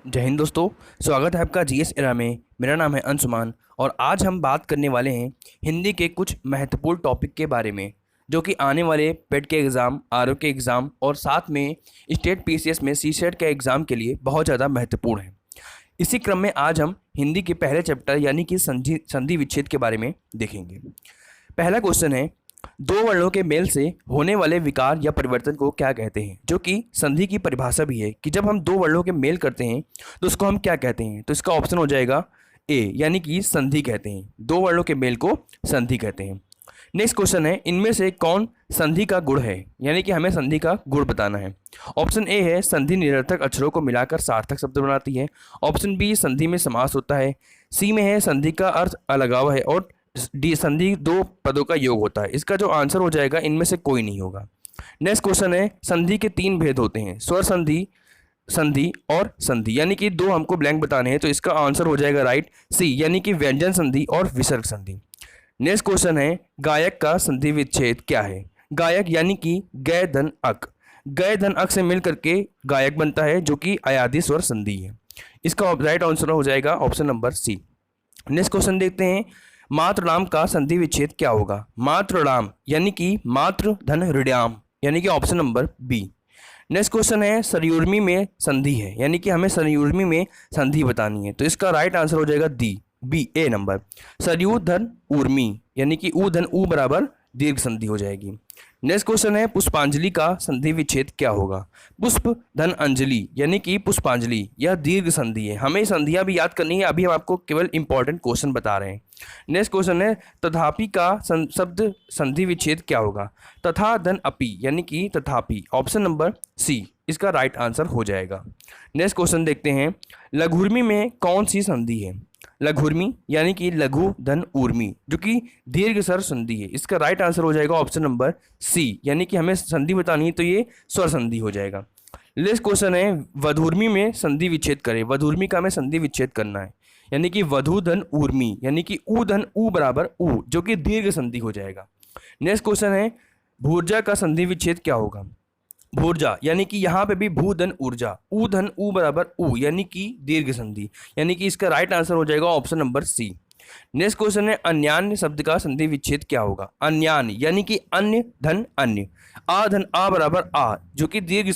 जय हिंद दोस्तों। स्वागत है आपका जीएस एरा में। मेरा नाम है अंशुमान और आज हम बात करने वाले हैं हिंदी के कुछ महत्वपूर्ण टॉपिक के बारे में जो कि आने वाले पेट के एग्ज़ाम, आरओ के एग्ज़ाम और साथ में स्टेट पीसीएस में सीसेट के एग्ज़ाम के लिए बहुत ज़्यादा महत्वपूर्ण है। इसी क्रम में आज हम हिंदी के पहले चैप्टर यानी कि संधि विच्छेद के बारे में देखेंगे। पहला क्वेश्चन है, दो वर्णों के मेल से होने वाले विकार या परिवर्तन को क्या कहते हैं, जो कि संधि की परिभाषा भी है कि जब हम दो वर्णों के मेल करते हैं तो उसको हम क्या कहते हैं। तो इसका ऑप्शन हो जाएगा ए, यानी कि संधि कहते हैं। दो वर्णों के मेल को संधि कहते हैं। नेक्स्ट क्वेश्चन है, इनमें से कौन संधि का गुण है, यानी कि हमें संधि का गुण बताना है। ऑप्शन ए है, संधि निरर्थक अक्षरों को मिलाकर सार्थक शब्द बनाती है। ऑप्शन बी, संधि में समास होता है। सी में है, संधि का अर्थ अलगाव है। और डी, संधि दो पदों का योग होता है। इसका जो आंसर हो जाएगा इनमें से कोई नहीं होगा। नेक्स्ट क्वेश्चन है, संधि के तीन भेद होते हैं, स्वर संधि, संधि और संधि, यानी कि दो हमको ब्लैंक बताने हैं। तो इसका आंसर हो जाएगा राइट सी, यानी कि व्यंजन संधि और विसर्ग संधि। नेक्स्ट क्वेश्चन है, गायक का संधि विच्छेद क्या है। गायक यानी कि गय धन अक, गय धन अक से मिल करके गायक बनता है जो कि अयादि स्वर संधि है। इसका राइट आंसर हो जाएगा option number C. Next question देखते हैं, मातृणाम का संधि विच्छेद क्या होगा। मातृणाम यानी कि मातृ धन ऋणाम, यानी कि option number B. Next question है, सरयुर्मी में संधि है, यानी कि हमें सरयुर्मी में संधि बतानी है। तो इसका राइट आंसर हो जाएगा डी, बी, ए नंबर। सरयू धन ऊर्मी, यानी कि ऊ धन ऊ बराबर दीर्घ संधि हो जाएगी। नेक्स्ट क्वेश्चन है, पुष्पांजलि का संधि विच्छेद क्या होगा। पुष्प धन अंजलि, यानी कि पुष्पांजलि, यह दीर्घ संधि है। हमें संधियां भी याद करनी है, अभी हम आपको केवल इंपॉर्टेंट क्वेश्चन बता रहे हैं। नेक्स्ट क्वेश्चन है, तथापि का शब्द संधि विच्छेद क्या होगा। तथा धन अपि, यानी कि तथापि, ऑप्शन नंबर सी इसका राइट आंसर हो जाएगा। नेक्स्ट क्वेश्चन देखते हैं, लघुर्मी में कौन सी संधि है। लघुर्मी यानी कि लघु धन ऊर्मी, जो कि दीर्घ स्वर संधि है। इसका राइट आंसर हो जाएगा ऑप्शन नंबर सी, यानी कि हमें संधि बतानी है तो ये स्वर संधि हो जाएगा। नेक्स्ट क्वेश्चन है, वधूर्मी में संधि विच्छेद करें। वधूर्मी का हमें संधि विच्छेद करना है, यानी कि वधु धन ऊर्मी, यानी कि ऊ धन ऊ बराबर ऊ, जो कि दीर्घ संधि हो जाएगा। नेक्स्ट क्वेश्चन है, भूर्जा का संधि विच्छेद क्या होगा। भूर्जा यानी कि यहाँ पे भी भू धन ऊर्जा, ऊ धन ऊ बराबर ऊ, यानी कि दीर्घ संधि, यानी कि इसका राइट आंसर हो जाएगा option number C. Next question है, अन्यान्य शब्द का संधि विच्छेद क्या होगा। अन्यान्य यानी कि अन्य धन अन्य, आ धन आ बराबर आ, जो कि दीर्घ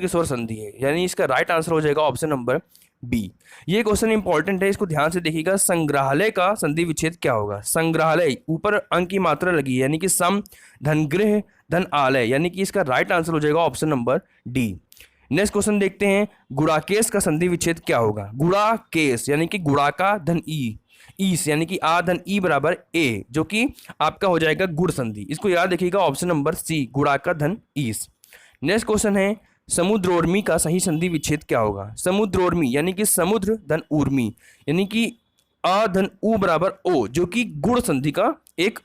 स्वर संधि है, यानी इसका राइट आंसर हो जाएगा ऑप्शन नंबर बी। ये क्वेश्चन इंपॉर्टेंट है, इसको ध्यान से देखिएगा। संग्रहालय का संधि विच्छेद क्या होगा। संग्रहालय, ऊपर अंक की मात्रा लगी है, यानी कि सम धन गृह धन आलय, यानी कि इसका राइट आंसर हो जाएगा option number D. Next question देखते हैं, गुणाकेश का संधि विच्छेद क्या होगा। गुणाकेश यानी कि गुणाका धन ई, ईस यानी कि आ धन ई बराबर ए, जो कि आपका हो जाएगा गुण संधि। इसको याद रखिएगा ऑप्शन नंबर सी, गुणाका धन ईस। नेक्स्ट क्वेश्चन है, समुद्रोर्मी का सही संधि विच्छेद क्या होगा। समुद्रोर्मी यानी कि समुद्र धन ऊर्मी, यानी कि आ धन ऊ बराबर ओ, जो कि गुण संधि का एक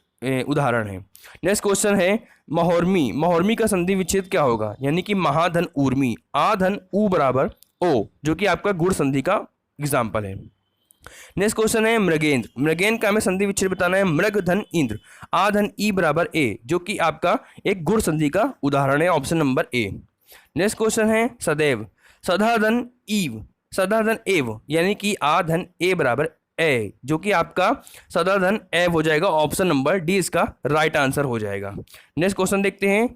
उदाहरण है। नेक्स्ट क्वेश्चन है, महोर्मी, महोर्मी का संधि विच्छेद क्या होगा, यानी कि महाधन ऊर्मी, आ धन ऊ बराबर ओ, जो कि आपका गुण संधि का एग्जाम्पल है। नेक्स्ट क्वेश्चन है, मृगेंद्र, मृगेंद्र का हमें संधि विच्छेद बताना है। मृग धन इंद्र, आ धन ई बराबर ए, जो कि आपका एक गुण संधि का उदाहरण है, option number A. Next question है, सदैव, सदा धन ईव, सदा धन एव, यानी कि आ धन ए बराबर ए, जो कि आपका सदा धन एव हो जाएगा, ऑप्शन नंबर डी इसका राइट आंसर हो जाएगा। नेक्स्ट क्वेश्चन देखते हैं,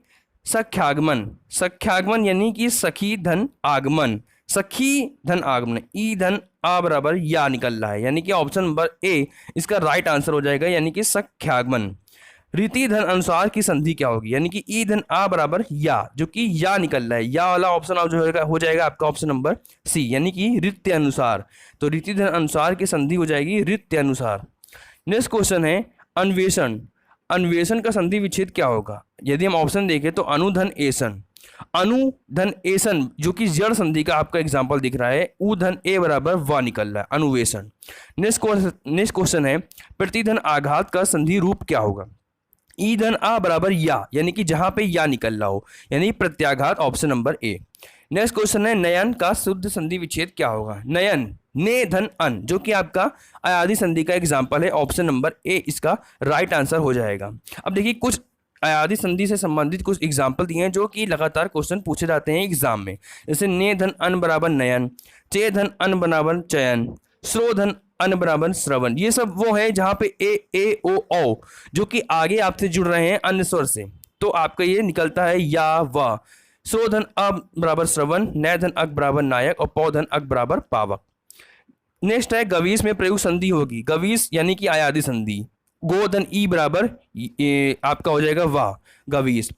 सख्यागमन, सख्यागमन यानी कि सखी धन आगमन, सखी धन आगमन, ई धन आ बराबर या निकल रहा है, यानी कि ऑप्शन नंबर ए इसका राइट आंसर हो जाएगा, यानी कि सख्यागमन। रीति धन अनुसार की संधि क्या होगी, यानी कि ई धन आ बराबर या, जो कि या निकल रहा है, या वाला ऑप्शन जो हो जाएगा आपका ऑप्शन नंबर सी, यानी कि रीत्य अनुसार। तो रीति धन अनुसार की संधि हो जाएगी रीत्य अनुसार। नेक्स्ट क्वेश्चन है, अन्वेषण, अन्वेषण का संधि विच्छेद क्या होगा। यदि हम ऑप्शन देखें तो अनुधन एसन, अनुधन एसन, जो कि जड़ संधि का आपका एग्जाम्पल दिख रहा है, ऊ धन ए बराबर वा निकल रहा है, अनुवेशन। नेक्स्ट क्वेश्चन है, प्रतिधन आघात का संधि रूप क्या होगा। ई धन आ बराबर या, यानी कि जहां पे या निकल रहा हो, यानी प्रत्याघात, option number A. Next question है, नयन का शुद्ध संधि विच्छेद क्या होगा। नयन, ने धन अन, जो कि आपका अयादि संधि का एग्जाम्पल है, ऑप्शन नंबर ए इसका राइट आंसर हो जाएगा। अब देखिए कुछ अयादी संधि से संबंधित कुछ एग्जाम्पल दिए हैं जो कि लगातार क्वेश्चन पूछे जाते हैं एग्जाम में। जैसे ने धन अन बराबर नयन, चे धन अन बराबर चयन, श्रो धन अन बराबर श्रवण। ये सब वो है जहाँ पे ए ओ औ जो कि आगे आपसे जुड़ रहे हैं अन्य स्वर से, तो आपका ये निकलता है या वा। श्रो धन अ बराबर श्रवण, नय धन अक बराबर नायक और पौ धन अक बराबर पावक। नेक्स्ट है गवीस में प्रयुक्त संधि होगी। गवीस यानी कि आयादी संधि। गो धन ई बराबर आपका हो जाएगा वाह, गवीस।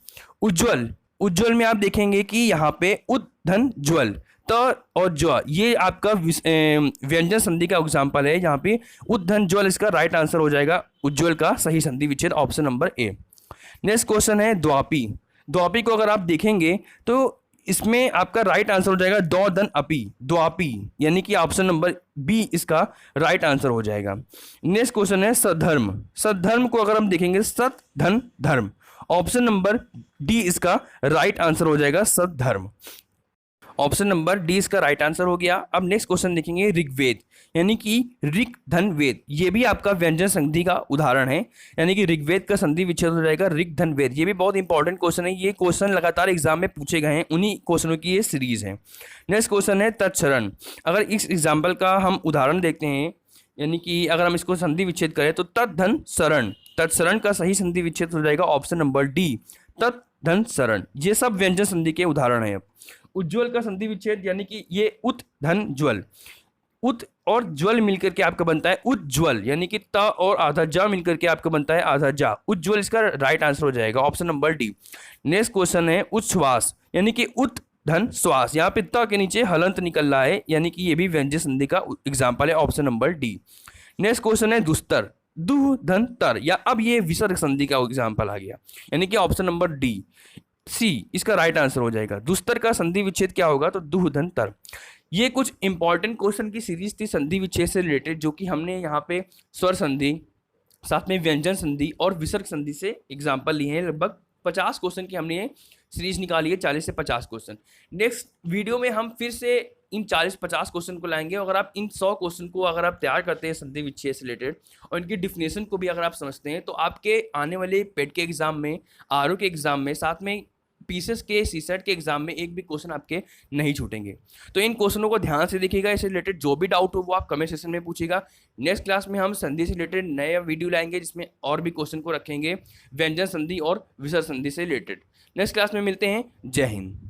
उज्ज्वल, उज्ज्वल में आप देखेंगे कि यहाँ पे उद धन ज्वल, त और ज्व ये आपका व्यंजन संधि का एग्जाम्पल है। यहाँ पे उद धन ज्वल इसका राइट आंसर हो जाएगा उज्ज्वल का सही संधि विच्छेद, option number A. Next question है द्वापी। द्वापी को अगर आप देखेंगे तो इसमें आपका राइट आंसर हो जाएगा दो धन अपी, द्वापी, यानी कि ऑप्शन नंबर बी इसका राइट आंसर हो जाएगा। नेक्स्ट क्वेश्चन है सद्धर्म। सद्धर्म को अगर हम देखेंगे सत धन धर्म, ऑप्शन नंबर डी इसका राइट आंसर हो जाएगा सद्धर्म, ऑप्शन नंबर डी इसका राइट आंसर हो गया। अब नेक्स्ट क्वेश्चन देखेंगे ऋग्वेद, यानी कि ऋक धन वेद। ये भी आपका व्यंजन संधि का उदाहरण है, यानी कि ऋग्वेद का संधि विच्छेद हो जाएगा ऋक धन वेद। ये भी बहुत इंपॉर्टेंट क्वेश्चन है, ये क्वेश्चन लगातार एग्जाम में पूछे गए हैं, उन्हीं क्वेश्चनों की ये सीरीज है। नेक्स्ट क्वेश्चन है तत्सरण। अगर इस एग्जाम्पल का हम उदाहरण देखते हैं, यानी कि अगर हम इसको संधि विच्छेद करें तो तत् धन शरण, तत्सरण का सही संधि विच्छेद हो जाएगा ऑप्शन नंबर डी, तत् धन शरण। ये सब व्यंजन संधि के उदाहरण है। उज्ज्वल का संधि विच्छेद, यानी कि ये उत धन ज्वल, उत और ज्वल मिलकर के आपका बनता है उज्ज्वल, यानी कि त और आधा जा मिलकर के आपका बनता है आधा जा, उज्ज्वल इसका राइट आंसर हो जाएगा option number D. Next question है उच्छ्वास, यानी कि उत धन श्वास। यहाँ पे त के नीचे हलंत निकल रहा है, यानी कि ये भी व्यंजन संधि का एग्जाम्पल है, option number D. Next question है दुस्तर। दुह धन तर, या अब ये विसर्ग संधि का एग्जाम्पल आ गया, यानी कि ऑप्शन नंबर डी सी इसका राइट आंसर हो जाएगा। दुस्तर का संधि विच्छेद क्या होगा, तो दुह धन तर। ये कुछ इंपॉर्टेंट क्वेश्चन की सीरीज थी संधि विच्छेद से रिलेटेड, जो कि हमने यहाँ पे स्वर संधि, साथ में व्यंजन संधि और विसर्ग संधि से एग्जाम्पल लिए हैं। लगभग 50 क्वेश्चन की हमने ये सीरीज निकाली है, 40 से 50 क्वेश्चन। नेक्स्ट वीडियो में हम फिर से इन 40-50 क्वेश्चन को लाएंगे। अगर आप इन 100 क्वेश्चन को अगर आप तैयार करते हैं संधि विच्छेद से रिलेटेड और इनकी डिफिनेशन को भी अगर आप समझते हैं, तो आपके आने वाले पेट के एग्जाम में, आरओ के एग्जाम में, साथ में पीसीएस के सीसेट के एग्जाम में एक भी क्वेश्चन आपके नहीं छूटेंगे। तो इन क्वेश्चनों को ध्यान से देखिएगा, इससे रिलेटेड जो भी डाउट हो वो आप कमेंट सेक्शन में पूछिएगा। नेक्स्ट क्लास में हम संधि से रिलेटेड नया वीडियो लाएंगे, जिसमें और भी क्वेश्चन को रखेंगे व्यंजन संधि और विसर्ग संधि से रिलेटेड। नेक्स्ट क्लास में मिलते हैं। जय हिंद।